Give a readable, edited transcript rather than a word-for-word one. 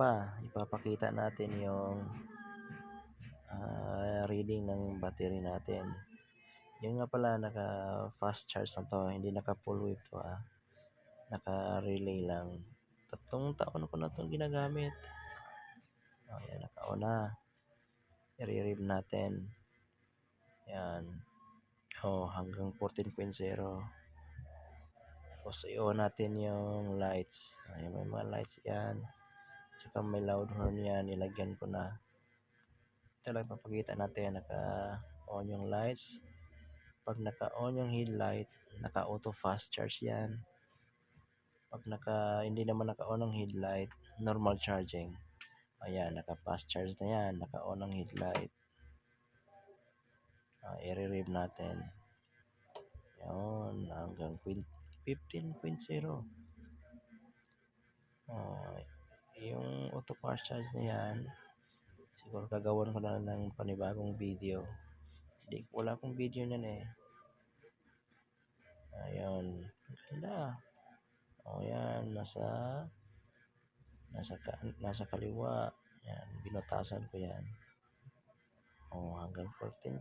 pa, ipapakita natin yung reading ng battery natin. Yun nga pala, naka fast charge na to, hindi naka full wave to, naka relay lang. 3 taon ko na itong ginagamit. Ayan, naka-on na. I-rev natin. Yan. Hanggang 14.0. Tapos i-on natin yung lights. Ayan, may mga lights yan. Tsaka may loud horn yan. Nilagyan ko na. Ito lang papakita natin. Naka-on yung lights. Pag naka-on yung headlight, naka-auto fast charge yan. Pag hindi naman naka-on ang headlight, normal charging. Ayan, naka-fast charge na yan. Naka-on ang headlight. I-rev natin. Yan, hanggang 15.0. Yung auto fast charge na yan, siguro gagawin ko na ng panibagong video. Wala akong video niyan eh. Ayun, ganda. Yan, nasa kaliwa. Yan, binutasan ko yan. Hanggang 14.0.